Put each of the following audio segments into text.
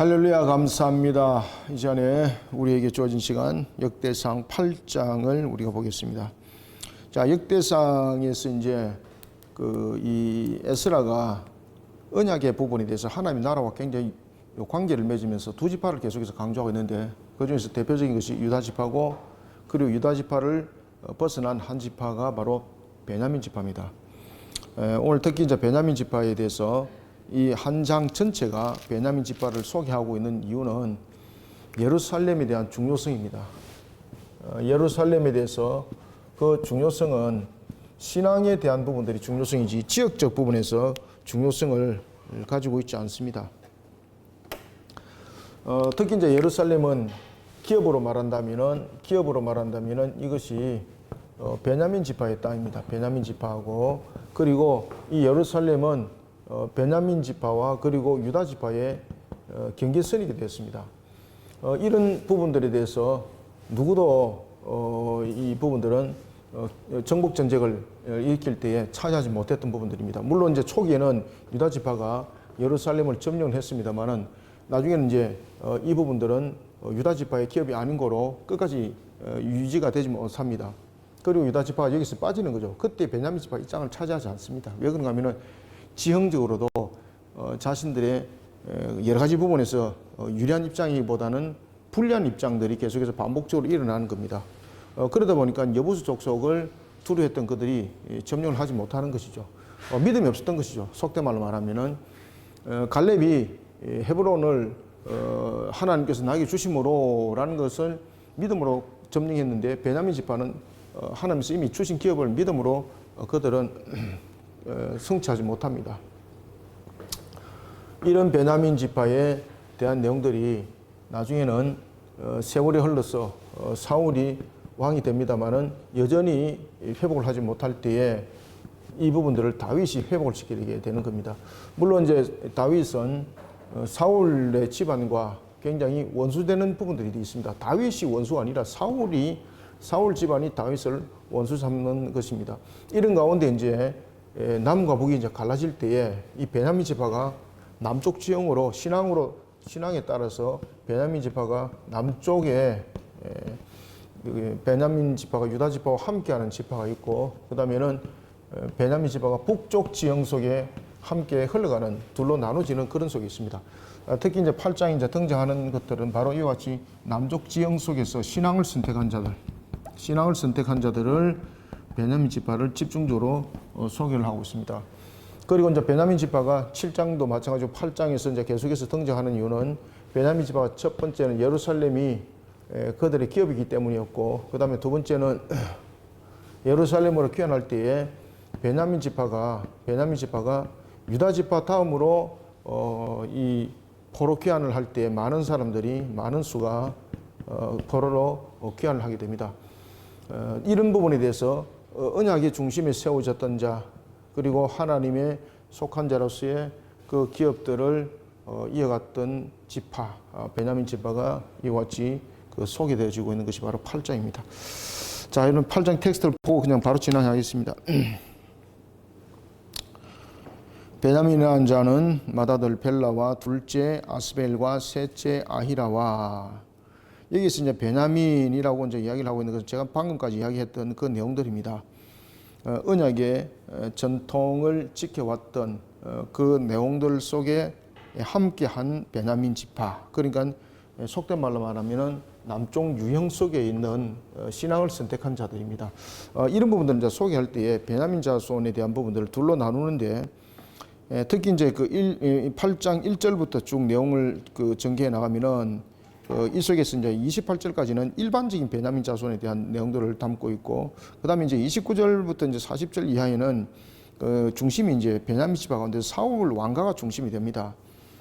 할렐루야, 감사합니다. 이 시간에 우리에게 주어진 시간 역대상 8장을 우리가 보겠습니다. 자, 역대상에서 이제 이 에스라가 언약의 부분에 대해서 하나님의 나라와 굉장히 관계를 맺으면서 두 지파를 계속해서 강조하고 있는데, 그 중에서 대표적인 것이 유다 지파고, 그리고 유다 지파를 벗어난 한 지파가 바로 베냐민 지파입니다. 오늘 특히 이제 베냐민 지파에 대해서 이 한 장 전체가 베냐민 지파를 소개하고 있는 이유는 예루살렘에 대한 중요성입니다. 예루살렘에 대해서 그 중요성은 신앙에 대한 부분들이 중요성이지 지역적 부분에서 중요성을 가지고 있지 않습니다. 특히 이제 예루살렘은 기업으로 말한다면은 이것이 베냐민 지파의 땅입니다. 베냐민 지파하고, 그리고 이 예루살렘은 베냐민 지파와 그리고 유다 지파의 경계선이 되었습니다. 이런 부분들에 대해서 누구도 이 부분들은 정복 전쟁을 일으킬 때에 차지하지 못했던 부분들입니다. 물론 이제 초기에는 유다 지파가 예루살렘을 점령을 했습니다만은 나중에는 이제 이 부분들은 유다 지파의 기업이 아닌 거로 끝까지 유지가 되지 못합니다. 그리고 유다 지파가 여기서 빠지는 거죠. 그때 베냐민 지파 입장을 차지하지 않습니다. 왜 그런가 하면은 지형적으로도 자신들의 여러 가지 부분에서 유리한 입장이보다는 불리한 입장들이 계속해서 반복적으로 일어나는 겁니다. 그러다 보니까 여부수 족속을 두려워했던 그들이 점령을 하지 못하는 것이죠. 믿음이 없었던 것이죠. 속된 말로 말하면은 갈렙이 헤브론을 하나님께서 나에게 주심으로라는 것을 믿음으로 점령했는데, 베냐민 지파는 하나님께서 이미 주신 기업을 믿음으로 그들은 성취하지 못합니다. 이런 베냐민 지파에 대한 내용들이 나중에는 세월이 흘러서 사울이 왕이 됩니다만은 여전히 회복을 하지 못할 때에 이 부분들을 다윗이 회복을 시키게 되는 겁니다. 물론 이제 다윗은 사울의 집안과 굉장히 원수되는 부분들이 있습니다. 다윗이 원수가 아니라 사울 집안이 다윗을 원수 삼는 것입니다. 이런 가운데 이제 남과 북이 이제 갈라질 때에 이 베냐민 지파가 남쪽 지형으로 신앙에 따라서 베냐민 지파가 남쪽에 베냐민 지파가 유다 지파와 함께하는 지파가 있고, 그 다음에는 베냐민 지파가 북쪽 지형 속에 함께 흘러가는 둘로 나눠지는 그런 속에 있습니다. 특히 이제 8장에 이제 등장하는 것들은 바로 이와 같이 남쪽 지형 속에서 신앙을 선택한 자들을 베냐민 지파를 집중적으로 소개를 하고 있습니다. 그리고 이제 베냐민 지파가 7장도 마찬가지고 8장에서 이제 계속해서 등장하는 이유는 베냐민 지파가 첫 번째는 예루살렘이 그들의 기업이기 때문이었고, 그 다음에 두 번째는 예루살렘으로 귀환할 때에 베냐민 지파가 유다 지파 다음으로 이 포로 귀환을 할 때 많은 수가 포로로 귀환을 하게 됩니다. 이런 부분에 대해서 언약의 중심에 세워졌던 자, 그리고 하나님의 속한 자로서의 그 기업들을 이어갔던 지파, 베냐민 지파가 이와 같이 소개되어지고 있는 것이 바로 8장입니다. 자, 이런 8장 텍스트를 보고 그냥 바로 진행하겠습니다. 베냐민이라는 자는 맏아들 벨라와 둘째 아스벨과 셋째 아히라와, 여기서 이제 베냐민이라고 이제 이야기를 하고 있는 것은 제가 방금까지 이야기했던 그 내용들입니다. 언약의 전통을 지켜왔던 그 내용들 속에 함께한 베냐민 지파, 그러니까 속된 말로 말하면은 남쪽 유형 속에 있는 신앙을 선택한 자들입니다. 이런 부분들을 이제 소개할 때에 베냐민 자손에 대한 부분들을 둘로 나누는데, 특히 이제 8장 1절부터 쭉 내용을 전개해 나가면은 이 속에서 이제 28절까지는 일반적인 베냐민 자손에 대한 내용들을 담고 있고, 그 다음에 이제 29절부터 이제 40절 이하에는 중심이 이제 베냐민 지파 가운데 사울 왕가가 중심이 됩니다.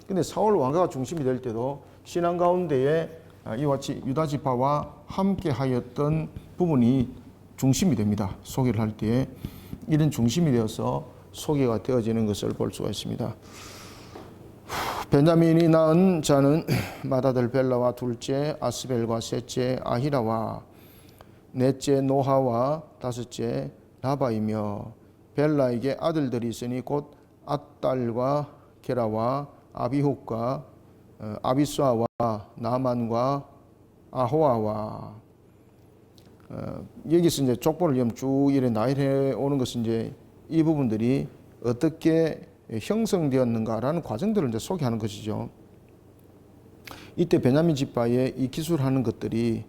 근데 사울 왕가가 중심이 될 때도 신앙 가운데에 이와 같이 유다 지파와 함께 하였던 부분이 중심이 됩니다. 소개를 할 때에 이런 중심이 되어서 소개가 되어지는 것을 볼 수가 있습니다. 베냐민이 낳은 자는 맏아들 벨라와 둘째 아스벨과 셋째 아히라와 넷째 노하와 다섯째 라바이며, 벨라에게 아들들이 있으니 곧 앗달과 게라와 아비훗과 아비스와 나만과 아호아와 여기서 이제 족보를 쭉 이래 나열해 오는 것은 이제 이 부분들이 어떻게 형성되었는가라는 과정들을 이제 소개하는 것이죠. 이때 베냐민 지파의 이 기술하는 것들이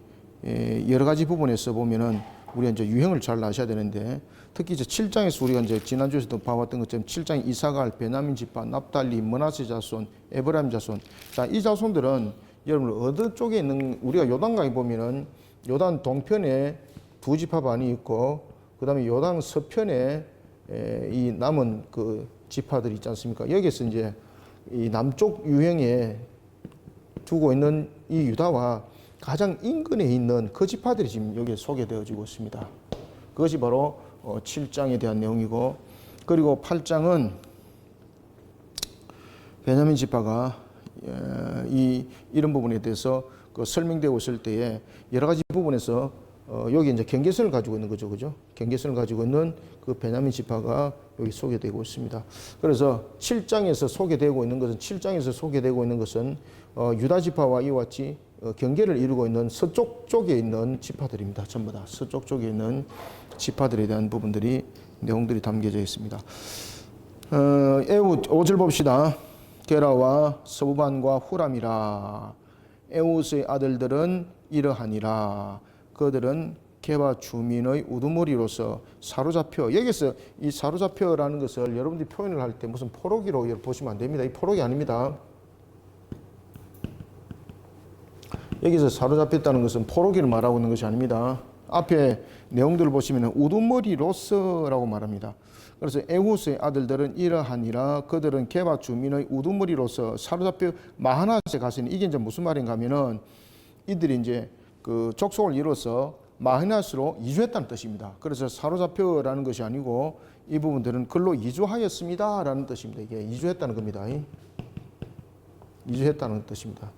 여러 가지 부분에서 보면은 우리가 이제 유형을 잘 아셔야 되는데, 특히 이제 7장에서 우리가 이제 지난주에서도 봐왔던 것처럼 7장 이사갈, 베냐민 지파, 납달리, 므낫세 자손, 에브라임 자손. 자, 이 자손들은 여러분 어느 쪽에 있는, 우리가 요단강에 보면은 요단 동편에 두 지파 반이 있고, 그다음에 요단 서편에 이 남은 그 지파들이 있지 않습니까? 여기서 이제 이 남쪽 유형에 두고 있는 이 유다와 가장 인근에 있는 그 지파들이 지금 여기에 소개되어지고 있습니다. 그것이 바로 7장에 대한 내용이고, 그리고 8장은 베냐민 지파가 이런 부분에 대해서 그 설명되고 있을 때에 여러 가지 부분에서 여기 이제 경계선을 가지고 있는 거죠, 그죠? 경계선을 가지고 있는 그 베냐민 지파가 여기 소개되고 있습니다. 그래서 7장에서 소개되고 있는 것은 유다 지파와 이와 같이 경계를 이루고 있는 서쪽 쪽에 있는 지파들입니다. 전부 다 서쪽 쪽에 있는 지파들에 대한 부분들이 내용들이 담겨져 있습니다. 에훗 5절 봅시다. 게라와 서부반과 후람이라. 에훗의 아들들은 이러하니라. 그들은 게바 주민의 우두머리로서 사로잡혀. 여기서 이 사로잡혀라는 것을 여러분들이 표현을 할 때 무슨 포로기로 보시면 안 됩니다. 이 포로기 아닙니다. 여기서 사로잡혔다는 것은 포로기를 말하고 있는 것이 아닙니다. 앞에 내용들을 보시면 우두머리로서라고 말합니다. 그래서 에훗의 아들들은 이러하니라. 그들은 게바 주민의 우두머리로서 사로잡혀 마하낫에 갔으니, 이게 이제 무슨 말인가 하면은 이들이 이제 그 족속을 이뤄서 마하낫으로 이주했다는 뜻입니다. 그래서 사로잡혀라는 것이 아니고 이 부분들은 글로 이주하였습니다라는 뜻입니다. 이게 이주했다는 겁니다. 이주했다는 뜻입니다.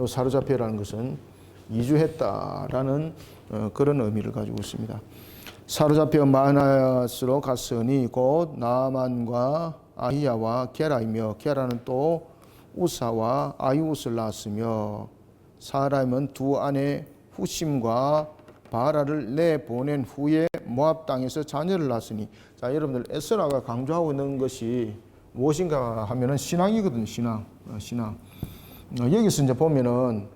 사로잡혀라는 것은 이주했다라는 그런 의미를 가지고 있습니다. 사로잡혀 마하낫으로 갔으니 곧 나만과 아히야와 게라이며, 게라는 또 우사와 아이웃을 낳았으며, 사람은 두 아내 후심과 바라를 내보낸 후에 모압 땅에서 자녀를 낳았으니. 자, 여러분들 에스라가 강조하고 있는 것이 무엇인가 하면은 신앙이거든요. 신앙. 여기서 이제 보면은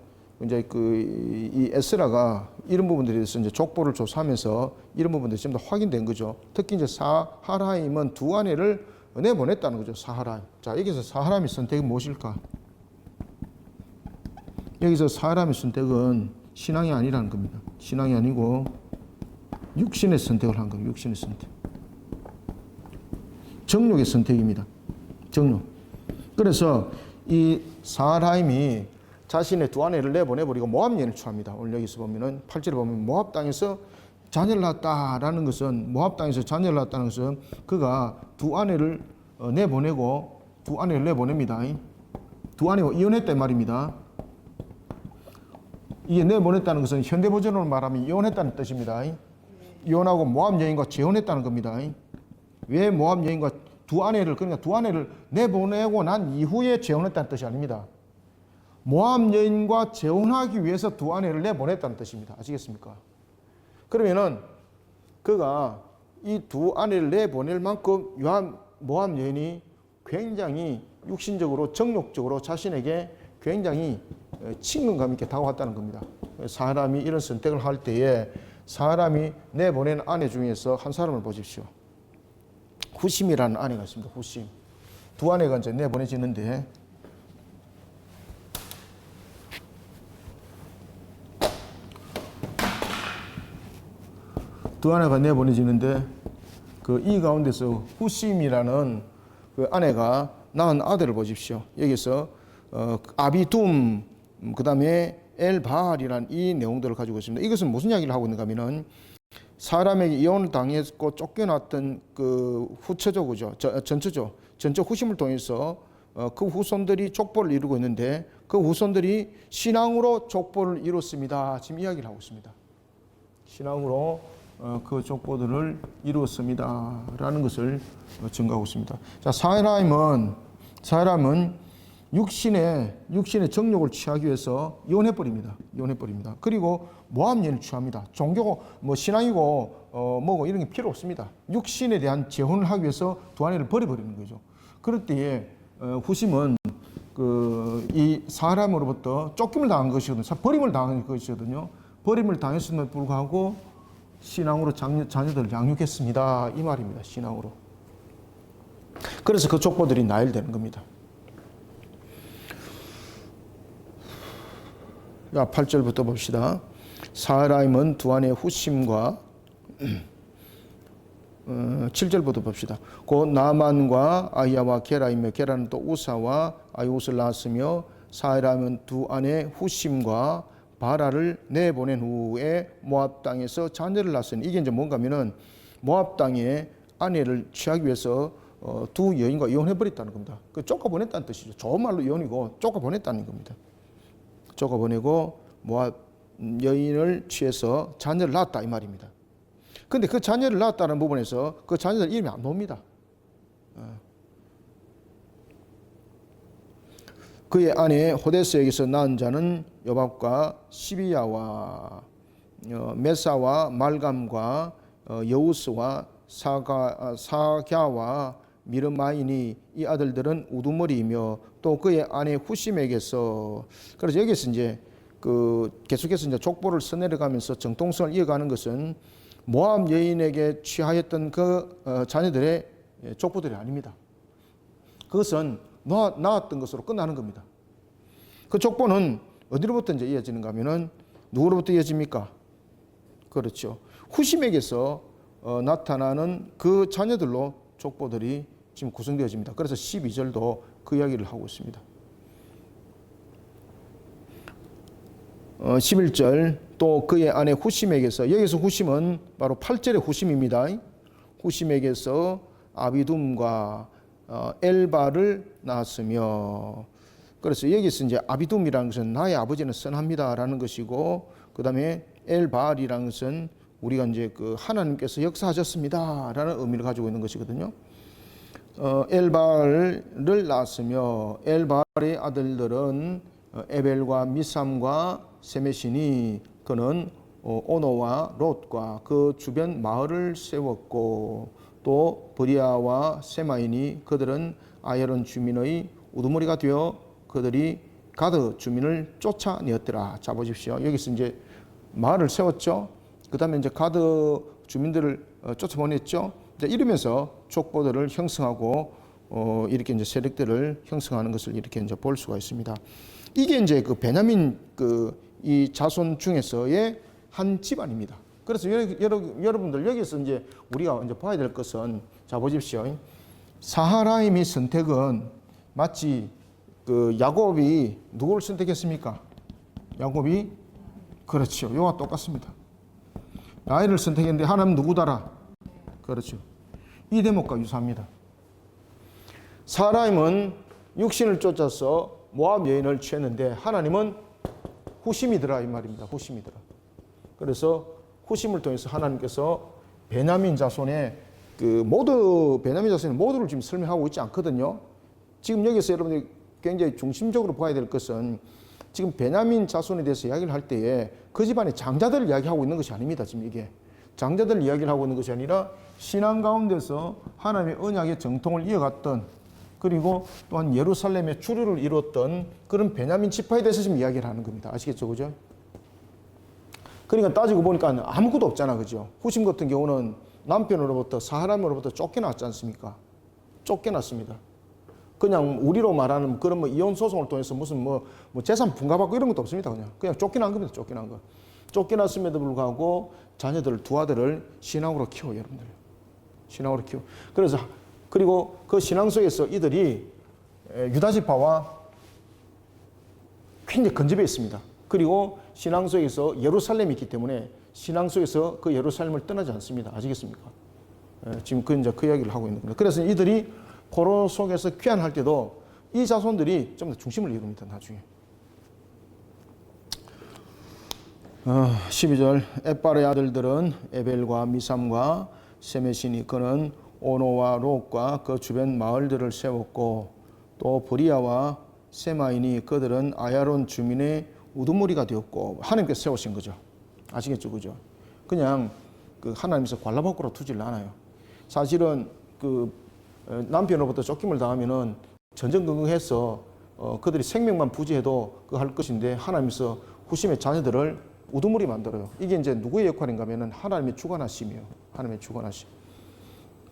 이제 이 에스라가 이런 부분들에 대해서 이제 족보를 조사하면서 이런 부분들이 전부 다 확인된 거죠. 특히 이제 사하라임은 두 아내를 내보냈다는 거죠. 사하라임. 자, 여기서 사하라임의 선택이 무엇일까? 여기서 사하라임의 선택은 신앙이 아니라는 겁니다. 신앙이 아니고 육신의 선택을 한 겁니다. 육신의 선택. 정욕의 선택입니다. 정욕. 그래서 이 사하라임이 자신의 두 아내를 내보내버리고 모압 여인을 취합니다. 오늘 여기서 보면은 8절에 보면 모압 땅에서 자녀를 낳았다라는 것은, 모압 땅에서 자녀를 낳았다는 것은 그가 두 아내를 내보내고, 두 아내를 내보냅니다. 두 아내와 이혼했단 말입니다. 이게 내보냈다는 것은 현대 버전으로 말하면 이혼했다는 뜻입니다. 이혼하고 모압 여인과 재혼했다는 겁니다. 왜 모압 여인과 그러니까 두 아내를 내보내고 난 이후에 재혼했다는 뜻이 아닙니다. 모압 여인과 재혼하기 위해서 두 아내를 내보냈다는 뜻입니다. 아시겠습니까? 그러면은 그가 이 두 아내를 내보낼 만큼 모압 여인이 굉장히 육신적으로, 정욕적으로 자신에게 굉장히 친근감 있게 다가왔다는 겁니다. 사람이 이런 선택을 할 때에 사람이 내보낸 아내 중에서 한 사람을 보십시오. 후심이라는 아내가 있습니다. 후심. 두 아내가 이제 내보내지는데, 두 아내가 내보내지는데 그 이 가운데서 후심이라는 그 아내가 낳은 아들을 보십시오. 여기서 아비둠, 그 다음에 엘바알이라는 이 내용들을 가지고 있습니다. 이것은 무슨 이야기를 하고 있는가 하면은 사람에게 이혼을 당했고 쫓겨났던 그 후처죠, 그죠? 전처죠. 전처 후심을 통해서 그 후손들이 족보를 이루고 있는데, 그 후손들이 신앙으로 족보를 이뤘습니다. 지금 이야기를 하고 있습니다. 신앙으로 그 족보들을 이루었습니다 라는 것을 증거하고 있습니다. 자, 사하라임은 육신의 정욕을 취하기 위해서 이혼해버립니다. 이혼해버립니다. 그리고 모함 여인을 취합니다. 종교고 뭐 신앙이고 뭐고 이런 게 필요 없습니다. 육신에 대한 재혼을 하기 위해서 두 아내를 버려버리는 거죠. 그럴 때에 후심은 이 사람으로부터 쫓김을 당한 것이거든요. 버림을 당한 것이거든요. 버림을 당했음에도 불구하고 신앙으로 자녀들을 양육했습니다. 이 말입니다. 신앙으로. 그래서 그 족보들이 나열되는 겁니다. 자, 8절부터 봅시다. 사라임은 두 아내 후심과 7절부터 봅시다. 곧 나만과 아이야와 게라이며 게라는 또 우사와 아이옷을 낳았으며 사라임은 두 아내 후심과 바라를 내보낸 후에 모압 땅에서 자녀를 낳았으니 이게 이제 뭔가 하면은 모압 땅에 아내를 취하기 위해서 두 여인과 이혼해버렸다는 겁니다. 그 쫓아보냈다는 뜻이죠. 좋은 말로 이혼이고 쫓아보냈다는 겁니다. 쫓아보내고 모압 여인을 취해서 자녀를 낳았다 이 말입니다. 근데 그 자녀를 낳았다는 부분에서 그 자녀들 이름이 안 나옵니다. 그의 아내 호데스에게서 낳은 자는 요밥과 시비야와 메사와 말감과 여우스와 사갸와 미르마이니 이 아들들은 우두머리이며 또 그의 아내 후심에게서 그래서 여기서 이제 계속해서 이제 족보를 써내려가면서 정통성을 이어가는 것은 모압 여인에게 취하였던 그 자녀들의 족보들이 아닙니다. 그것은 낳았던 것으로 끝나는 겁니다. 그 족보는 어디로부터 이제 이어지는가 하면은 누구로부터 이어집니까? 그렇죠. 후심에게서 나타나는 그 자녀들로 족보들이 지금 구성되어집니다. 그래서 12절도 그 이야기를 하고 있습니다. 11절 또 그의 아내 후심에게서 여기서 후심은 바로 8절의 후심입니다. 후심에게서 아비둠과 엘바를 낳았으며 그래서 여기서 이제 아비둠이라는 것은 나의 아버지는 선합니다라는 것이고 그 다음에 엘바알이라는 것은 우리가 이제 하나님께서 역사하셨습니다라는 의미를 가지고 있는 것이거든요. 엘바알을 낳았으며 엘바알의 아들들은 에벨과 미삼과 세메시니 그는 오노와 롯과 그 주변 마을을 세웠고 또 브리아와 세마이니 그들은 아헤론 주민의 우두머리가 되어 그들이 가드 주민을 쫓아내었더라. 자 보십시오. 여기서 이제 마을을 세웠죠. 그 다음에 이제 가드 주민들을 쫓아보냈죠. 이러면서 족보들을 형성하고 이렇게 이제 세력들을 형성하는 것을 이렇게 이제 볼 수가 있습니다. 이게 이제 베냐민 이 자손 중에서의 한 집안입니다. 그래서 여러분들 여기서 이제 우리가 이제 봐야 될 것은 자 보십시오. 사하라임의 선택은 마치 야곱이 누구를 선택했습니까? 야곱이 그렇죠. 이와 똑같습니다. 라헬을 선택했는데 하나님 누구더라? 그렇죠. 이 대목과 유사합니다. 사라임은 육신을 쫓아서 모압 여인을 취했는데 하나님은 후심이더라 이 말입니다. 후심이더라. 그래서 후심을 통해서 하나님께서 베냐민 자손의 베냐민 자손의 모두를 지금 설명하고 있지 않거든요. 지금 여기서 여러분들이 굉장히 중심적으로 봐야 될 것은 지금 베냐민 자손에 대해서 이야기를 할 때에 그 집안의 장자들을 이야기하고 있는 것이 아닙니다. 지금 이게 장자들 이야기를 하고 있는 것이 아니라 신앙 가운데서 하나님의 언약의 정통을 이어갔던 그리고 또한 예루살렘의 주류를 이뤘던 그런 베냐민 지파에 대해서 지금 이야기를 하는 겁니다. 아시겠죠? 그죠? 그러니까 따지고 보니까 아무것도 없잖아. 그죠? 후심 같은 경우는 남편으로부터 사하람으로부터 쫓겨났지 않습니까? 쫓겨났습니다. 그냥 우리로 말하는 그런 이혼 소송을 통해서 무슨 재산 분가받고 이런 것도 없습니다. 그냥 쫓겨난 겁니다. 쫓겨난 거. 쫓겨났음에도 불구하고 자녀들 두 아들을 신앙으로 키워 여러분들. 신앙으로 키워. 그리고 그 신앙 속에서 이들이 유다 지파와 굉장히 근접해 있습니다. 그리고 신앙 속에서 예루살렘이 있기 때문에 신앙 속에서 그 예루살렘을 떠나지 않습니다. 아시겠습니까? 지금 그 이야기를 하고 있는 겁니다. 그래서 이들이 포로 속에서 귀환할 때도 이 자손들이 좀 더 중심을 이룹니다. 나중에. 12절 엣발의 아들들은 에벨과 미삼과 세메시니 그는 오노와 롯과 그 주변 마을들을 세웠고 또 브리아와 세마이니 그들은 아야론 주민의 우두머리가 되었고 하나님께서 세우신 거죠. 아시겠죠, 그죠? 그냥 그 하나님께서 관라복으로 두질 않아요. 사실은 그 남편으로부터 쫓김을 당하면은 전전긍긍해서 그들이 생명만 부지해도 그 할 것인데 하나님께서 후심의 자녀들을 우두머리 만들어요. 이게 이제 누구의 역할인가 하면은 하나님의 주관하심이에요. 하나님의 주관하심.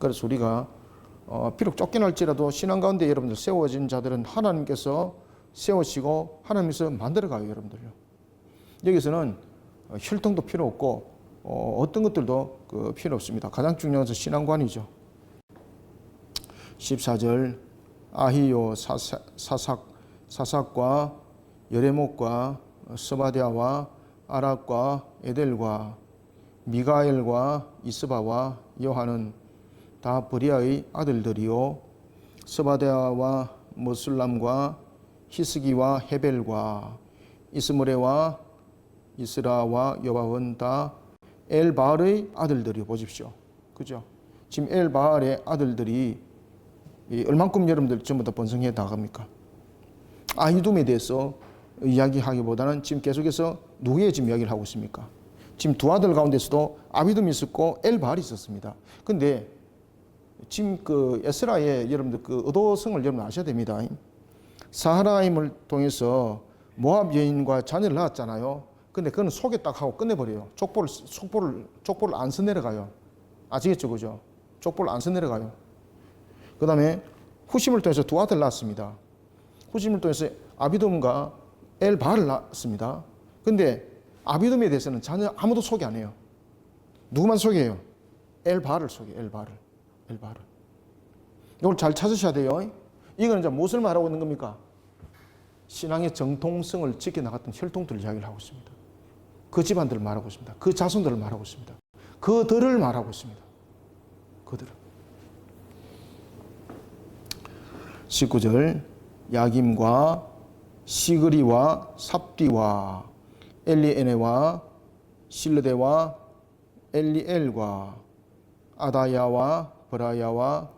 그래서 우리가 비록 쫓겨날지라도 신앙 가운데 여러분들 세워진 자들은 하나님께서 세우시고 하나님께서 만들어가요, 여러분들요. 여기서는 혈통도 필요 없고 어떤 것들도 필요 없습니다. 가장 중요한 것은 신앙관이죠. 14절 아히요 사삭과 여레목과 스바디아와 아락과 에델과 미가엘과 이스바와 요한은 다 브리아의 아들들이요 스바디아와 머술람과 히스기와 헤벨과 이스므레와 이스라와 여바은 다 엘바알의 아들들이 보십시오. 그죠? 지금 엘바알의 아들들이 얼만큼 여러분들 전부 다 번성해 나갑니까? 아히둠에 대해서 이야기하기보다는 지금 계속해서 누구의 지금 이야기를 하고 있습니까? 지금 두 아들 가운데서도 아비둠이 있었고 엘바알이 있었습니다. 근데 지금 그 에스라의 여러분들 그 의도성을 여러분 아셔야 됩니다. 사하라임을 통해서 모압 여인과 자녀를 낳았잖아요. 근데 그건 속에 딱 하고 끝내버려요. 족보를 안 써 내려가요. 아시겠죠, 그죠? 족보를 안 써 내려가요. 그 다음에 후심을 통해서 두 아들 낳았습니다. 후심을 통해서 아비돔과 엘바알을 낳았습니다. 근데 아비돔에 대해서는 전혀 아무도 소개 안 해요. 누구만 소개해요? 엘바알을 소개해요. 엘바알을. 이걸 잘 찾으셔야 돼요. 이거는 이제 무엇을 말하고 있는 겁니까? 신앙의 정통성을 지켜나갔던 혈통들을 이야기를 하고 있습니다. 그 집안들을 말하고 있습니다. 그 자손들을 말하고 있습니다. 그들을 말하고 있습니다. 그들을. 19절 야김과 시그리와 삽디와 엘리에네와 실르데와 엘리엘과 아다야와 브라야와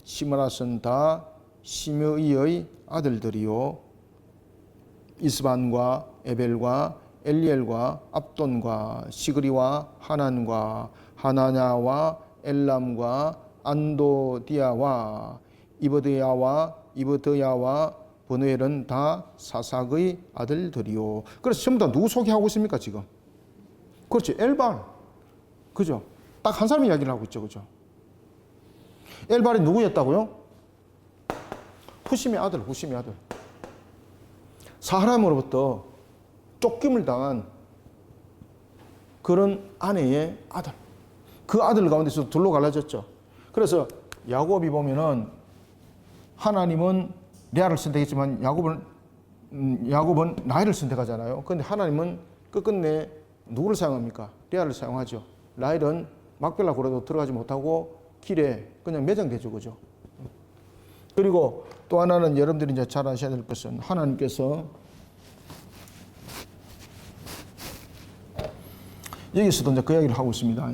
시므라선 다 시므이의 아들들이요 이스반과 에벨과 엘리엘과 압돈과 시그리와 하난과 하나냐와 엘람과 안도디아와 이브드야와 버누엘은 다 사삭의 아들들이요. 그래서 전부 다 누구 소개하고 있습니까 지금? 그렇죠. 엘발. 그죠? 딱 한 사람이 이야기를 하고 있죠. 그죠? 엘발이 누구였다고요? 후심의 아들. 사람으로부터 쫓김을 당한 그런 아내의 아들. 그 아들 가운데서 둘로 갈라졌죠. 그래서 야곱이 보면은 하나님은 레아를 선택했지만 야곱은 라헬을 선택하잖아요. 그런데 하나님은 끝끝내 누구를 사용합니까? 레아를 사용하죠. 라헬은 막벨라 고라도 들어가지 못하고 길에 그냥 매장되죠. 그죠? 그리고 또 하나는 여러분들이 이제 잘 아셔야 될 것은 하나님께서 여기서도 이제 그 이야기를 하고 있습니다.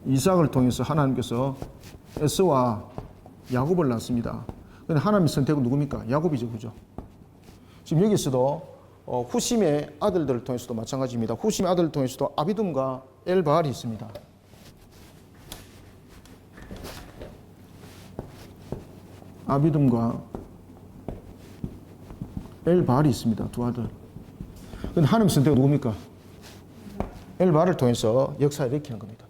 이삭을 통해서 하나님께서 에서와 야곱을 낳습니다. 근데 하나님의 선택은 누굽니까? 야곱이죠. 그죠? 지금 여기서도 후심의 아들들을 통해서도 마찬가지입니다. 후심의 아들을 통해서도 아비둠과 엘바알이 있습니다. 아비둠과 엘바알이 있습니다. 두 아들. 근데 하나님의 선택은 누굽니까? 엘바알을 통해서 역사를 일으키는 겁니다.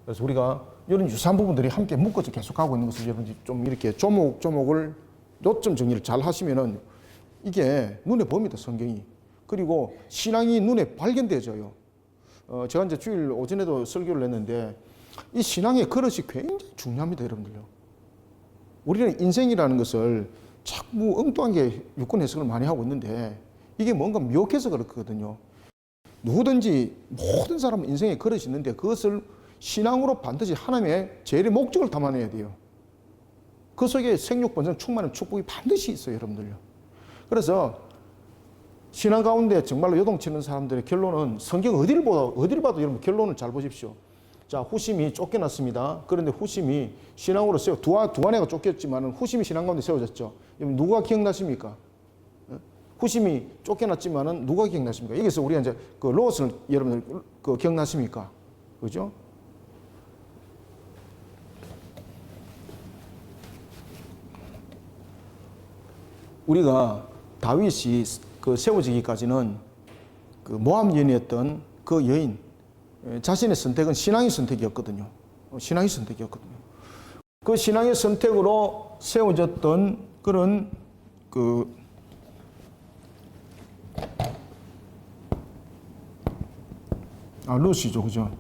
그래서 우리가 이런 유사한 부분들이 함께 묶어서 계속하고 있는 것을 여러분이 좀 이렇게 조목조목을 요점 정리를 잘 하시면은 이게 눈에 보입니다, 성경이. 그리고 신앙이 눈에 발견되어져요. 제가 이제 주일 오전에도 설교를 했는데 이 신앙의 그릇이 굉장히 중요합니다, 여러분들요. 우리는 인생이라는 것을 자꾸 엉뚱하게 유권 해석을 많이 하고 있는데 이게 뭔가 미혹해서 그렇거든요. 누구든지 모든 사람은 인생에 그릇이 있는데 그것을 신앙으로 반드시 하나님의 제일의 목적을 담아내야 돼요. 그 속에 생육 번성 충만한 축복이 반드시 있어요, 여러분들요. 그래서 신앙 가운데 정말로 요동치는 사람들의 결론은 성경 어디를 봐도 여러분 결론을 잘 보십시오. 자, 후심이 쫓겨났습니다. 그런데 후심이 신앙으로 두 아내가 쫓겼지만 후심이 신앙 가운데 세워졌죠. 누가 기억나십니까? 후심이 쫓겨났지만은 누가 기억나십니까? 여기서 우리가 이제 그 롯을 여러분들 그 기억나십니까? 그죠? 우리가 다윗이 그 세워지기까지는 그 모압 여인이었던 그 여인 자신의 선택은 신앙의 선택이었거든요. 신앙의 선택이었거든요. 그 신앙의 선택으로 세워졌던 그런 그 롯이죠, 그죠?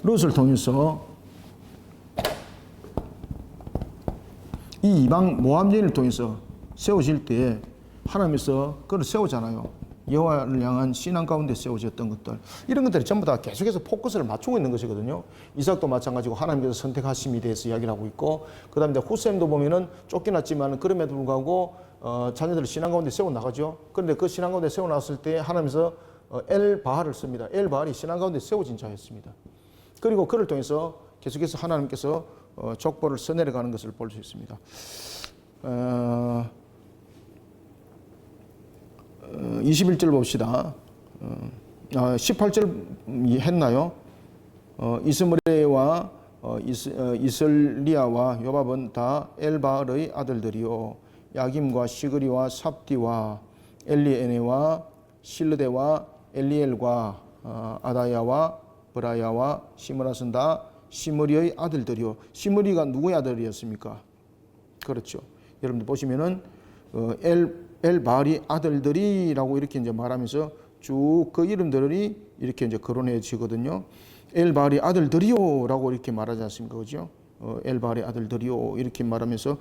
롯을 통해서 이 이방 모압 여인을 통해서 세워질 때에 하나님께서 그를 세우잖아요. 여호와를 향한 신앙 가운데 세워졌던 것들, 이런 것들이 전부 다 계속해서 포커스를 맞추고 있는 것이거든요. 이삭도 마찬가지고 하나님께서 선택하심에 대해서 이야기를 하고 있고, 그 다음에 후셈도 보면은 쫓겨났지만 그럼에도 불구하고 자녀들을 신앙 가운데 세워 나가죠. 그런데 그 신앙 가운데 세워 놨을 때 하나님께서 엘바알을 씁니다. 엘바알이 신앙 가운데 세워진 자였습니다. 그리고 그를 통해서 계속해서 하나님께서 족보를 써내려가는 것을 볼 수 있습니다. 21절 봅시다. 18절 했나요? 이스므레와 이슬리아와 요밥은 다 엘바알의 아들들이요, 야김과 시그리와 삽디와 엘리에네와 실르데와 엘리엘과 아다야와 브라야와 시므라스는 다 시므리의 아들들이요. 시므리가 누구의 아들이었습니까? 그렇죠. 여러분들 보시면은 엘바알이 아들들이라고 이렇게 이제 말하면서 쭉 그 이름들이 이렇게 이제 거론해지거든요. 엘바알이 아들들이요라고 이렇게 말하지 않습니까, 그죠? 엘바알의 아들들이요 이렇게 말하면서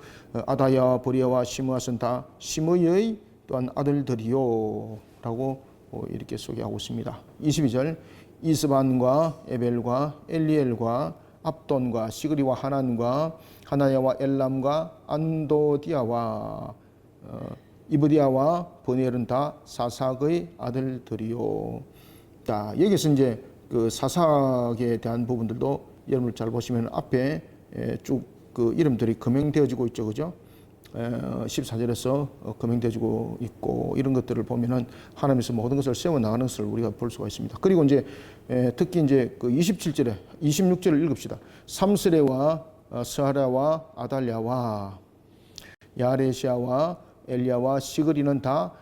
아다야, 브리아와 시므아스는 다 시므의 또한 아들들이요라고 이렇게 소개하고 있습니다. 22절 이스반과 에벨과 엘리엘과 압돈과 시그리와 하난과 하나야와 엘람과 안도디아와 이브디아와 버니엘은 다 사삭의 아들들이요. 자, 여기서 이제 그 사삭에 대한 부분들도 여러분 잘 보시면 앞에 쭉 그 이름들이 거명되어지고 있죠, 그죠? 14절에서 거명되어지고 있고, 이런 것들을 보면은 하나님께서 모든 것을 세워 나가는 것을 우리가 볼 수가 있습니다. 그리고 이제 특히 이제 그 27절에 26절을 읽읍시다. 삼스레와 스하라와 아달랴와 야레시아와 엘리야와 시그리는 다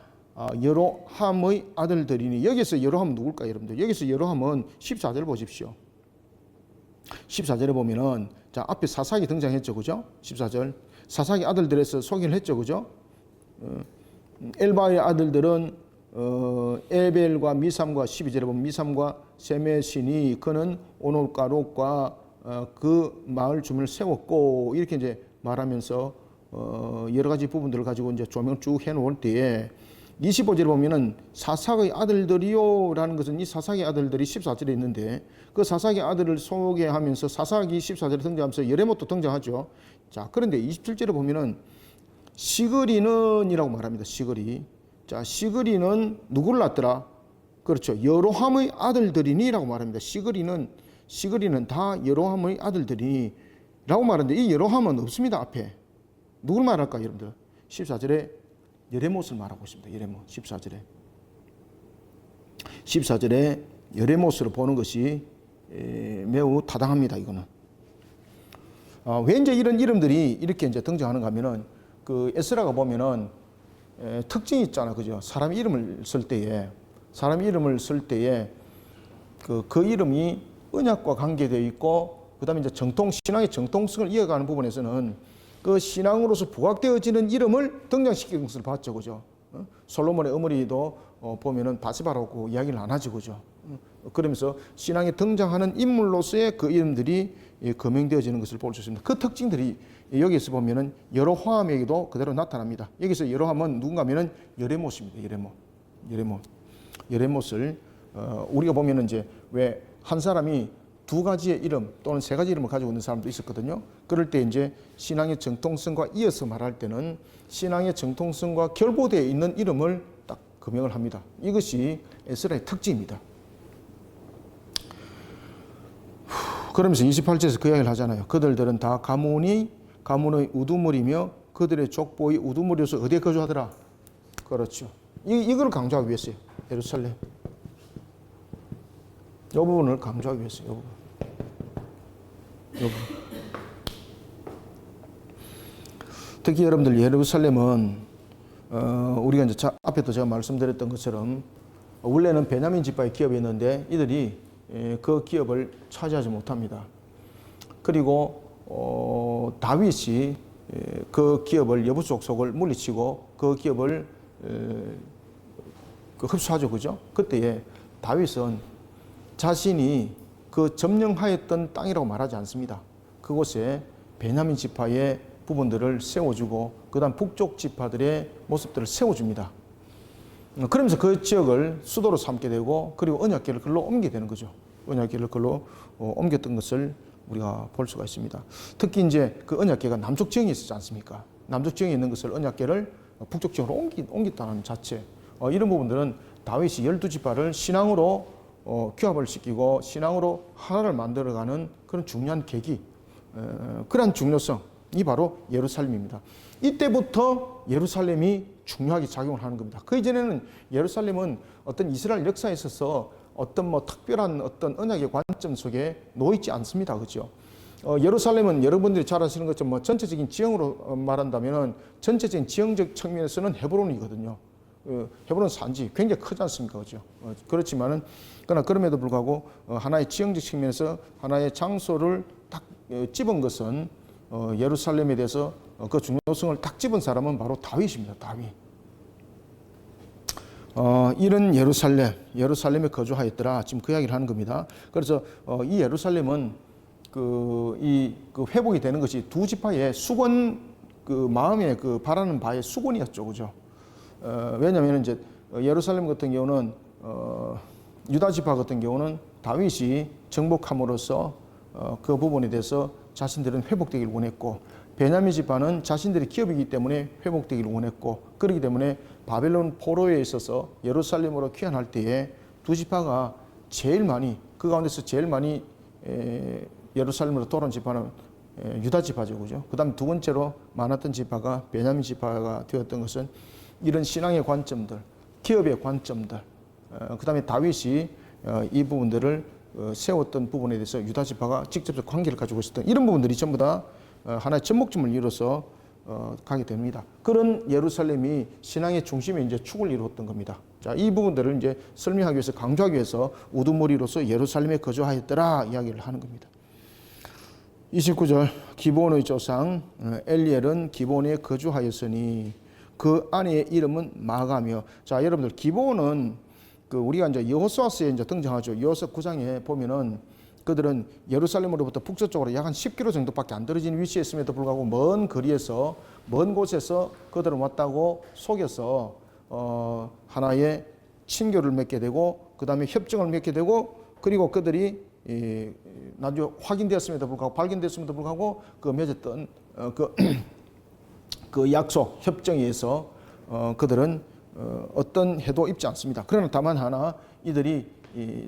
여로함의 아들들이니, 여기서 여로함은 누굴까요, 여러분들? 여기서 여로함은 14절 보십시오. 14절에 보면은 자, 앞에 사삭이 등장했죠, 그죠? 14절 사삭의 아들들에서 소개를 했죠, 그죠? 엘바의 아들들은 에벨과 미삼과 12절에 보면 미삼과 세메신이 그는 오놀가롯과 그 마을 주민을 세웠고, 이렇게 이제 말하면서 여러 가지 부분들을 가지고 이제 조명을 쭉 해놓을 때에 25절에 보면은 사삭의 아들들이요라는 것은 이 사삭의 아들들이 14절에 있는데, 그 사삭의 아들을 소개하면서 사삭이 14절에 등장하면서 여레못도 등장하죠. 자, 그런데 27절에 보면은 시그리는이라고 말합니다. 시그리. 자, 시그리는 누구를 낳더라? 그렇죠. 여로함의 아들들이니라고 말합니다. 시그리는 다 여로함의 아들들이니라고 말하는데, 이 여로함은 없습니다. 앞에 누굴 말할까, 여러분들? 14절에 여레못을 말하고 있습니다. 여레못 14절에 여레못으로 보는 것이 매우 타당합니다. 이거는 왜 이제 이런 이름들이 이렇게 이제 등장하는가 하면은, 그 에스라가 보면은 특징이 있잖아, 그죠? 사람 이름을 쓸 때에 그 이름이 언약과 관계되어 있고, 그다음에 이제 신앙의 정통성을 이어가는 부분에서는 그 신앙으로서 부각되어지는 이름을 등장시키는 것을 봤죠, 그죠? 솔로몬의 어머니도 보면은 바세바라고 이야기를 안 하죠, 그죠? 그러면서 신앙에 등장하는 인물로서의 그 이름들이 거명되어지는 것을 볼 수 있습니다. 그 특징들이 여기서 보면은 여로함에게도 그대로 나타납니다. 여기서 여로함은 누군가 하면은 여레못입니다. 여레못을 우리가 보면은 이제 왜 한 사람이 두 가지의 이름 또는 세 가지 이름을 가지고 있는 사람도 있었거든요. 그럴 때 이제 신앙의 정통성과 이어서 말할 때는 신앙의 정통성과 결부되어 있는 이름을 딱 거명을 합니다. 이것이 에스라의 특징입니다. 그러면서 28절에서 그 이야기를 하잖아요. 그들들은 다 가문의 우두머리며 그들의 족보의 우두머리로서 어디에 거주하더라? 그렇죠. 이걸 강조하기 위해서요. 예루살렘. 이 부분을 강조하기 위해서. 이 부분. 특히 여러분들 예루살렘은 우리가 이제 앞에도 제가 말씀드렸던 것처럼 원래는 베냐민 지파의 기업이었는데 이들이 그 기업을 차지하지 못합니다. 그리고 다윗이 그 기업을 여부 족속을 물리치고 그 기업을 흡수하죠, 그죠? 그때에 다윗은 자신이 그 점령하였던 땅이라고 말하지 않습니다. 그곳에 베냐민 지파의 부분들을 세워주고 그다음 북쪽 지파들의 모습들을 세워줍니다. 그러면서 그 지역을 수도로 삼게 되고 그리고 언약궤를 그걸로 옮기게 되는 거죠. 언약궤를 그걸로 옮겼던 것을 우리가 볼 수가 있습니다. 특히 이제 그 언약궤가 남쪽 지형에 있었지 않습니까? 남쪽 지형에 있는 것을 언약궤를 북쪽 지형으로 옮겼다는 자체. 이런 부분들은 다윗이 12지파를 신앙으로 규합을 시키고 신앙으로 하나를 만들어가는 그런 중요한 계기, 그러한 중요성이 바로 예루살렘입니다. 이때부터 예루살렘이 중요하게 작용을 하는 겁니다. 그 이전에는 예루살렘은 어떤 이스라엘 역사에 있어서 어떤 특별한 어떤 언약의 관점 속에 놓이지 않습니다. 그렇죠? 예루살렘은 여러분들이 잘 아시는 것처럼 전체적인 지형으로 말한다면은 전체적인 지형적 측면에서는 헤브론이거든요. 헤브론 산지 굉장히 크지 않습니까? 그렇죠? 그렇지만은 그러나 그럼에도 불구하고 하나의 지형적 측면에서 하나의 장소를 딱 집은 것은 예루살렘에 대해서 그 중요성을 딱 집은 사람은 바로 다윗입니다. 다윗. 이런 예루살렘에 거주하였더라. 지금 그 이야기를 하는 겁니다. 그래서 이 예루살렘은 그 회복이 되는 것이 두 지파의 수건, 그 마음의 그 바라는 바의 수건이었죠, 그죠? 왜냐하면 이제 예루살렘 같은 경우는 유다 지파 같은 경우는 다윗이 정복함으로써 그 부분에 대해서 자신들은 회복되기를 원했고, 베냐민 지파는 자신들의 기업이기 때문에 회복되기를 원했고, 그렇기 때문에 바벨론 포로에 있어서 예루살렘으로 귀환할 때에 두 지파가 제일 많이, 그 가운데서 제일 많이 예루살렘으로 돌아온 지파는 유다 지파죠, 그죠? 그 다음 두 번째로 많았던 지파가 베냐민 지파가 되었던 것은 이런 신앙의 관점들, 기업의 관점들, 그 다음에 다윗이 이 부분들을 세웠던 부분에 대해서 유다 지파가 직접적 관계를 가지고 있었던 이런 부분들이 전부 다 하나의 접목점을 이뤄서 가게 됩니다. 그런 예루살렘이 신앙의 중심에 이제 축을 이루었던 겁니다. 자, 이 부분들을 이제 설명하기 위해서, 강조하기 위해서 우두머리로서 예루살렘에 거주하였더라 이야기를 하는 겁니다. 29절, 기브온의 조상 엘리엘은 기브온에 거주하였으니 그 아내의 이름은 마가며. 자, 여러분들 기브온은 우리가 이제 여호수아서에 이제 등장하죠. 여호수아 9장에 보면은 그들은 예루살렘으로부터 북서쪽으로 약 한 10km 정도밖에 안 떨어진 위치에 있음에도 불구하고 먼 거리에서, 먼 곳에서 그들은 왔다고 속여서 하나의 친교를 맺게 되고, 그 다음에 협정을 맺게 되고, 그리고 그들이 나중에 확인되었음에도 불구하고, 발견됐음에도 불구하고 그 맺었던 그 약속, 협정에 의해서 그들은 어떤 해도 입지 않습니다. 그러나 다만 하나, 이들이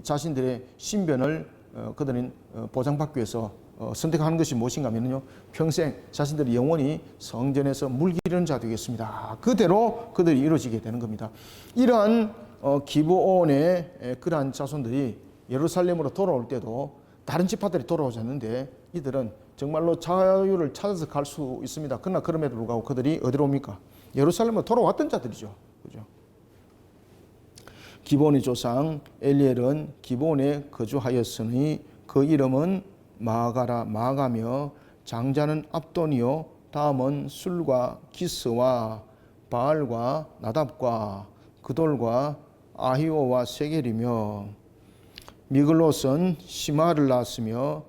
자신들의 신변을 그들은 보장받기 위해서 선택하는 것이 무엇인가 하면요, 평생 자신들이 영원히 성전에서 물기르는 자 되겠습니다. 그대로 그들이 이루어지게 되는 겁니다. 이러한 기브온의 그러한 자손들이 예루살렘으로 돌아올 때도 다른 지파들이 돌아오지 않는데 이들은 정말로 자유를 찾아서 갈 수 있습니다. 그러나 그럼에도 불구하고 그들이 어디로 옵니까? 예루살렘으로 돌아왔던 자들이죠. 그죠? 기브온의 조상 엘리엘은 기브온에 거주하였으니 그 이름은 마가라. 마가며 장자는 압돈이요 다음은 술과 기스와 바알과 나답과 그돌과 아히오와 세겔이며 미글롯은 시마를 낳았으며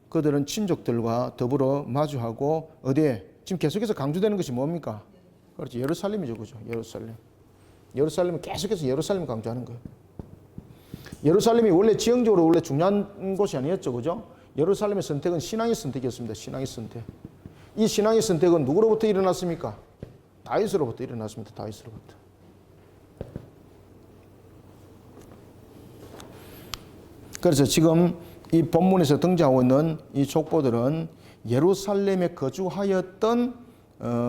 그들은 친족들과 더불어 마주하고 어디에 지금 계속해서 강조되는 것이 뭡니까? 그렇지, 예루살렘이죠, 그죠? 예루살렘은 계속해서 예루살렘 강조하는 거예요. 예루살렘이 원래 지형적으로 원래 중요한 곳이 아니었죠, 그죠? 예루살렘의 선택은 신앙의 선택이었습니다. 신앙의 선택. 이 신앙의 선택은 누구로부터 일어났습니까? 다윗으로부터 일어났습니다. 다윗으로부터. 그래서 지금 이 본문에서 등장하고 있는 이 족보들은 예루살렘에 거주하였던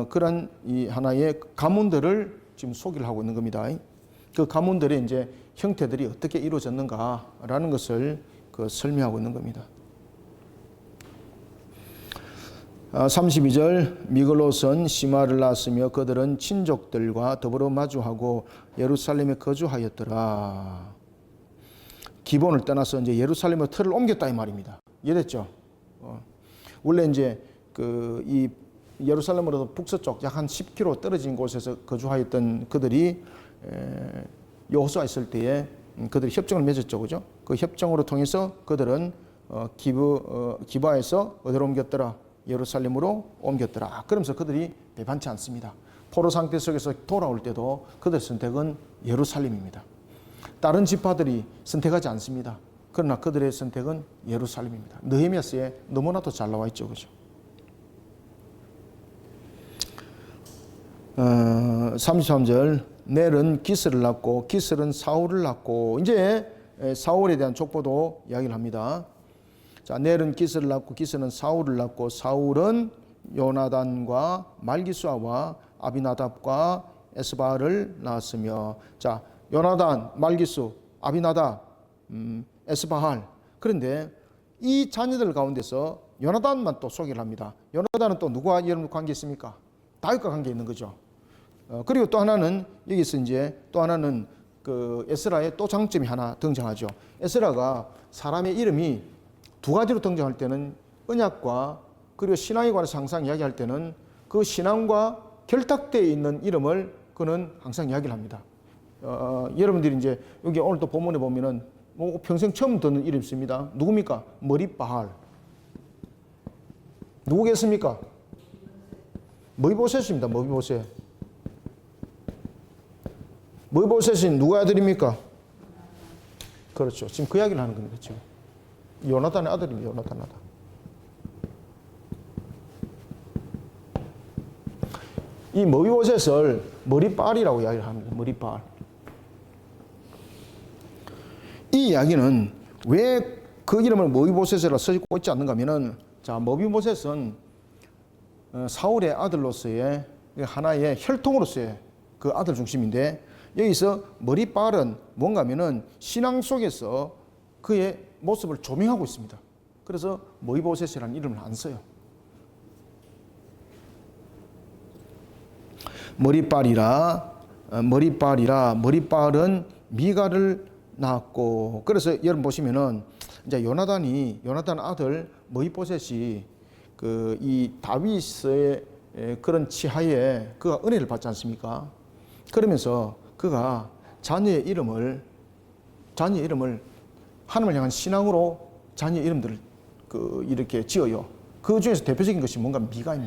그런 이 하나의 가문들을 지금 소개를 하고 있는 겁니다. 그 가문들의 이제 형태들이 어떻게 이루어졌는가라는 것을 설명하고 있는 겁니다. 32절 미글롯은 시마를 낳았으며 그들은 친족들과 더불어 마주하고 예루살렘에 거주하였더라. 기본을 떠나서 이제 예루살렘의 틀을 옮겼다 이 말입니다. 이해됐죠? 원래 이제 이 예루살렘으로도 북서쪽 약 한 10km 떨어진 곳에서 거주하였던 그들이 여호수아 있을 때에 그들이 협정을 맺었죠, 그죠? 그 협정으로 통해서 그들은 기브아에서 어디로 옮겼더라? 예루살렘으로 옮겼더라. 그러면서 그들이 배반치 않습니다. 포로 상태 속에서 돌아올 때도 그들의 선택은 예루살렘입니다. 다른 지파들이 선택하지 않습니다. 그러나 그들의 선택은 예루살렘입니다. 느헤미야서에 너무나도 잘 나와 있죠, 그죠? 33절 넬은 기스를 낳고 기스는 사울을 낳고 이제 사울에 대한 족보도 이야기를 합니다. 자, 넬은 기스를 낳고 기스는 사울을 낳고 사울은 요나단과 말기수아와 아비나답과 에스바를 낳았으며 자, 요나단, 말기수, 아비나답, 에스바할. 그런데 이 자녀들 가운데서 요나단만 또 소개를 합니다. 요나단은 또 누구와 여러분 관계 있습니까? 다윗과 관계 있는 거죠. 그리고 또 하나는 여기서 이제 또 하나는 에스라의 또 장점이 하나 등장하죠. 에스라가 사람의 이름이 두 가지로 등장할 때는 언약과 그리고 신앙에 관해서 항상 이야기할 때는 그 신앙과 결탁되어 있는 이름을 그는 항상 이야기를 합니다. 여러분들이 이제 여기 오늘 또 본문에 보면은 뭐 평생 처음 듣는 이름 있습니다. 누굽니까? 머리바알. 누구겠습니까? 머비보셋입니다. 머비보셋. 머비보셋이 누구 아들입니까? 그렇죠. 지금 그 이야기를 하는 겁니다. 지금 요나단의 아들입니다. 요나단 아들. 이 머비보셋을 머리빨이라고 이야기를 합니다. 머리빨. 이 이야기는 왜 그 이름을 머비보셋이라 쓰고 있지 않는가 하면은 자, 머비보셋은 사울의 아들로서의 하나의 혈통으로서의 그 아들 중심인데 여기서 머리빨은 뭔가 하면은 신앙 속에서 그의 모습을 조명하고 있습니다. 그래서 머비보셋이라는 이름을 안 써요. 머리빨은 미가를 낳았고 그래서 여러분 보시면은 이제 요나단 아들 머비보셋이 이 다윗의 그런 치하에 그가 은혜를 받지 않습니까? 그러면서 그가 자녀의 이름을 하나님을 향한 신앙으로 자녀의 이름들을 이렇게 지어요. 그 중에서 대표적인 것이 뭔가 미가.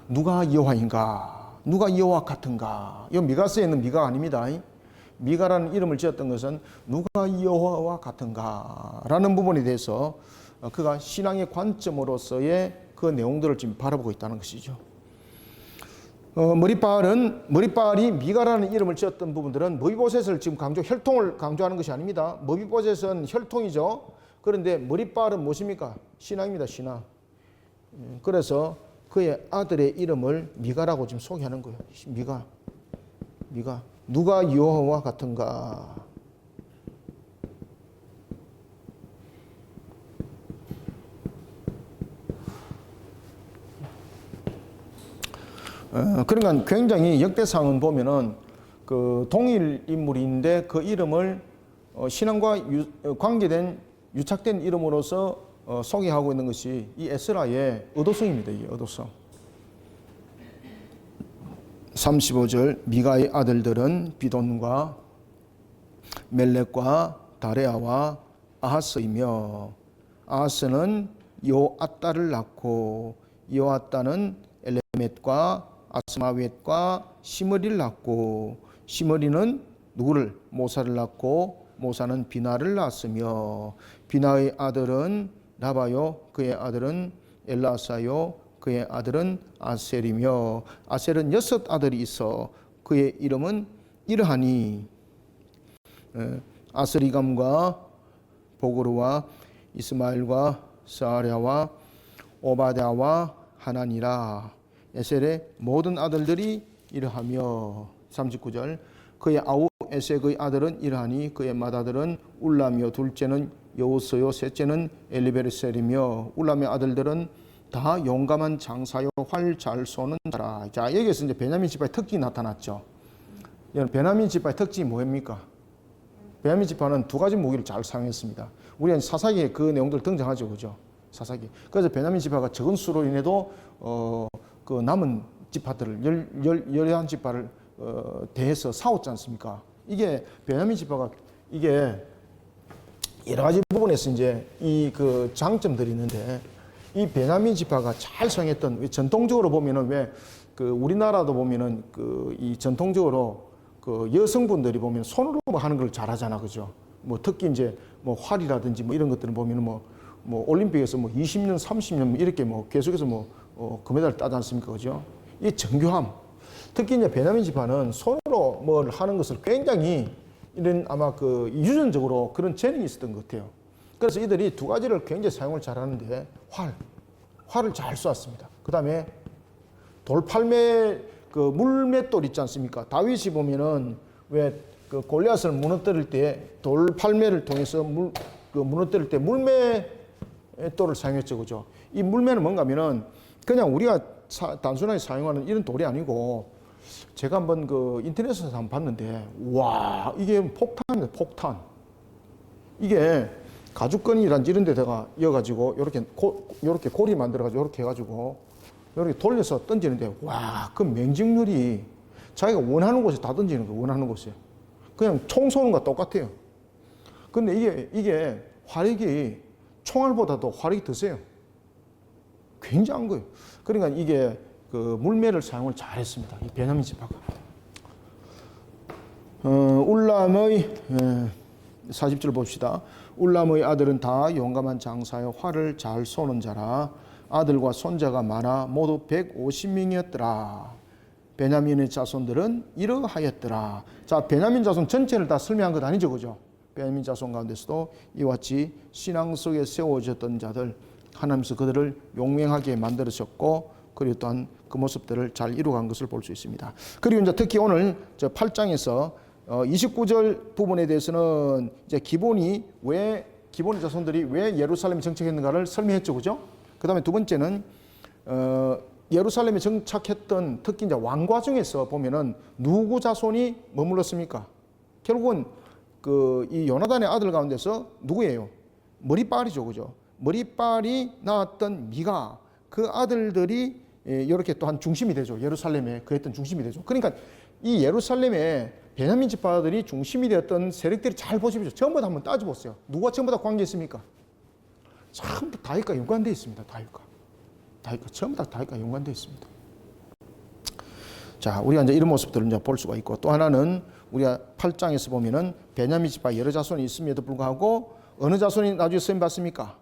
누가 여호와인가? 누가 여호와 같은가? 이 미가서에 있는 미가 아닙니다. 미가라는 이름을 지었던 것은 누가 여호와와 같은가? 라는 부분에 대해서 그가 신앙의 관점으로서의 그 내용들을 지금 바라보고 있다는 것이죠. 머리빨이 미가라는 이름을 지었던 부분들은 머비보셋을 지금 혈통을 강조하는 것이 아닙니다. 머비보셋은 혈통이죠. 그런데 머리빨은 무엇입니까? 신앙입니다. 신앙. 그래서 그의 아들의 이름을 미가라고 지금 소개하는 거예요. 미가. 누가 여호와 같은가? 그러니까 굉장히 역대상은 보면은 그 동일 인물인데 그 이름을 신앙과 관계된 유착된 이름으로서 소개하고 있는 것이 이 에스라의 의도성입니다. 이게 의도성. 35절 미가의 아들들은 비돈과 멜렉과 다레아와 아하스이며 아하스는 요아따를 낳고 요아따는 엘레멧과 아스마웻과 시므리를 낳고 시므리는 누구를? 모사를 낳고 모사는 비나를 낳았으며 비나의 아들은 라바요 그의 아들은 엘라사요 그의 아들은 아셀이며 아셀은 6 아들이 있어 그의 이름은 이러하니 아스리감과 보그루와 이스마엘과 사랴와 오바댜와 하나니라. 에셀의 모든 아들들이 이러하며 39절. 그의 아우 에색의 아들은 이러하니 그의 맏아들은 울람이요 둘째는 여우스요 셋째는 엘리베르셀이며 울람의 아들들은 다 용감한 장사요 활 잘 쏘는 자라. 자, 여기서 이제 베냐민 지파의 특징이 나타났죠. 베냐민 지파의 특징이 뭡니까? 베냐민 지파는 두 가지 무기를 잘 사용했습니다. 우리가 사사기에 그 내용들 등장하죠, 그죠? 사사기. 그래서 베냐민 지파가 적은 수로 인해도 그 남은 지파들을 11지파를 대해서 싸웠지 않습니까? 이게 베냐민 지파가 이게 여러 가지 부분에서 이제 이 그 장점들이 있는데 이 베냐민 지파가 잘 사용했던 전통적으로 보면은 왜 그 우리나라도 보면은 그 이 전통적으로 그 여성분들이 보면 손으로 뭐 하는 걸 잘하잖아, 그죠? 뭐 특히 이제 뭐 활이라든지 뭐 이런 것들을 보면은 뭐 올림픽에서 뭐 20년, 30년 이렇게 뭐 계속해서 금메달을 따지 않습니까, 그죠? 이 정교함. 특히 이제 베냐민 지파는 손으로 뭘 하는 것을 굉장히 이런 아마 그 유전적으로 그런 재능이 있었던 것 같아요. 그래서 이들이 두 가지를 굉장히 사용을 잘하는데 활을 잘 쏘았습니다. 그 다음에 돌팔매 그 물맷돌 있지 않습니까? 다윗이 보면은 왜 그 골리앗을 무너뜨릴 때 돌팔매를 통해서 무너뜨릴 때 물맷돌을 사용했죠, 그죠? 이 물매는 뭔가면은 그냥 우리가 단순하게 사용하는 이런 돌이 아니고 제가 한번 그 인터넷에서 한번 봤는데 와 이게 폭탄입니다, 폭탄. 이게 가죽끈이란지 이런 데다가 이어가지고 요렇게 고리 만들어가지고 요렇게 해가지고 이렇게 돌려서 던지는데 와 그 명중률이 자기가 원하는 곳에 다 던지는 거예요. 원하는 곳에 그냥 총 쏘는 것과 똑같아요. 근데 이게 화력이 총알보다도 화력이 더 세요. 굉장한 거예요. 그러니까 이게 그 물매를 사용을 잘했습니다. 이 베냐민 지파가. 울람의 40절 봅시다. 울람의 아들은 다 용감한 장사여 활을 잘 쏘는 자라. 아들과 손자가 많아 모두 150명이었더라. 베냐민의 자손들은 이러하였더라. 자, 베냐민 자손 전체를 다 설명한 것 아니죠, 그죠? 베냐민 자손 가운데서도 이와 같이 신앙 속에 세워졌던 자들, 하나님께서 그들을 용맹하게 만들으셨고, 그리고 또한 그 모습들을 잘 이루어간 것을 볼 수 있습니다. 그리고 이제 특히 오늘 저 8장에서 29절 부분에 대해서는 이제 기본의 자손들이 왜 예루살렘에 정착했는가를 설명했죠, 그죠? 그 다음에 두 번째는 예루살렘에 정착했던 특히 이제 왕과 중에서 보면은 누구 자손이 머물렀습니까? 결국은 그 이 요나단의 아들 가운데서 누구예요? 머리빨이죠, 그죠? 머리빨이 낳았던 미가 그 아들들이 이렇게 또한 중심이 되죠. 예루살렘에 그랬던 중심이 되죠. 그러니까 이 예루살렘에 베냐민 지파들이 중심이 되었던 세력들이 잘 보십시오. 전부 다 한번 따져보세요. 누가 전부 다 관계 있습니까? 전부 다윗과 연관되어 있습니다. 다윗과 전부 다 다윗과 연관되어 있습니다. 자, 우리가 이제 이런 모습들을 이제 볼 수가 있고, 또 하나는 우리가 8장에서 보면은 베냐민 지파 여러 자손이 있음에도 불구하고 어느 자손이 나중에 쓰임 받습니까?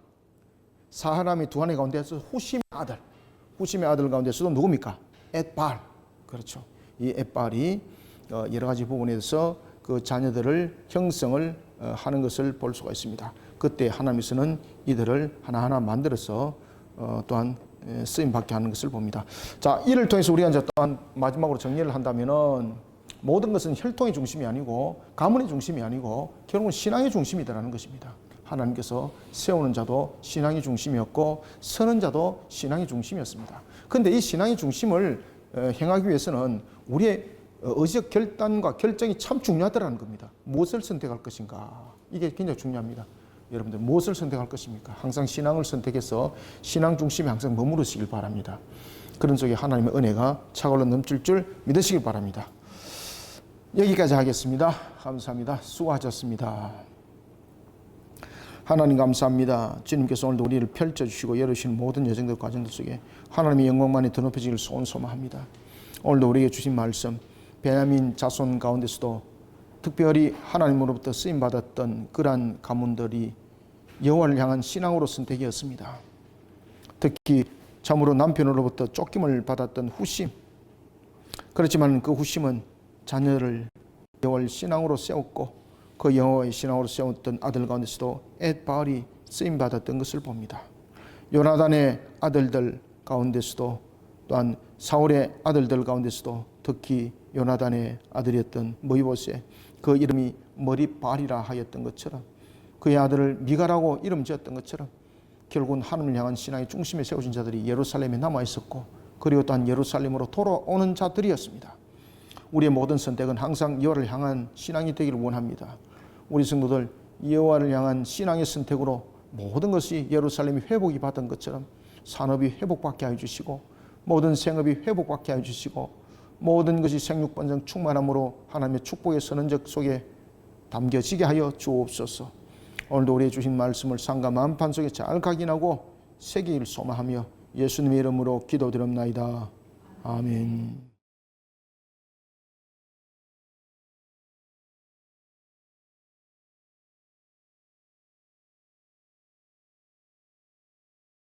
사하람이 두 아내 가운데서 후심의 아들 가운데서도 누굽니까? 엣발. 그렇죠. 이 엣발이 여러 가지 부분에 대해서 그 자녀들을 형성을 하는 것을 볼 수가 있습니다. 그때 하나님께서는 이들을 하나하나 만들어서 또한 쓰임 받게 하는 것을 봅니다. 자, 이를 통해서 우리가 이제 또한 마지막으로 정리를 한다면은 모든 것은 혈통의 중심이 아니고 가문의 중심이 아니고 결국은 신앙의 중심이다라는 것입니다. 하나님께서 세우는 자도 신앙의 중심이었고 서는 자도 신앙의 중심이었습니다. 그런데 이 신앙의 중심을 행하기 위해서는 우리의 의지적 결단과 결정이 참 중요하다는 겁니다. 무엇을 선택할 것인가? 이게 굉장히 중요합니다. 여러분들 무엇을 선택할 것입니까? 항상 신앙을 선택해서 신앙 중심에 항상 머무르시길 바랍니다. 그런 속에 하나님의 은혜가 차올라 넘칠 줄 믿으시길 바랍니다. 여기까지 하겠습니다. 감사합니다. 수고하셨습니다. 하나님 감사합니다. 주님께서 오늘도 우리를 펼쳐주시고 열어주시는 모든 여정들 과정들 속에 하나님의 영광만이 더 높여지기를 소원소망합니다. 오늘도 우리에게 주신 말씀, 베냐민 자손 가운데서도 특별히 하나님으로부터 쓰임받았던 그러한 가문들이 여호와를 향한 신앙으로 선택이었습니다. 특히 참으로 남편으로부터 쫓김을 받았던 후심, 그렇지만 그 후심은 자녀를 여호와를 신앙으로 세웠고 그 여호와의 신앙으로 세웠던 아들 가운데서도 엣바알이 쓰임받았던 것을 봅니다. 요나단의 아들들 가운데서도 또한 사울의 아들들 가운데서도 특히 요나단의 아들이었던 모이보세, 그 이름이 머리발이라 하였던 것처럼, 그의 아들을 미가라고 이름 지었던 것처럼 결국은 하나님을 향한 신앙의 중심에 세우신 자들이 예루살렘에 남아 있었고, 그리고 또한 예루살렘으로 돌아오는 자들이었습니다. 우리의 모든 선택은 항상 여호와를 향한 신앙이 되기를 원합니다. 우리 성도들, 여호와를 향한 신앙의 선택으로 모든 것이 예루살렘이 회복이 받은 것처럼 산업이 회복받게 하여 주시고, 모든 생업이 회복받게 하여 주시고, 모든 것이 생육번성 충만함으로 하나님의 축복의 선언적 속에 담겨지게 하여 주옵소서. 오늘도 우리의 주신 말씀을 상가 만판 속에 잘 각인하고 새기길 소망하며 예수님의 이름으로 기도드립나이다. 아멘.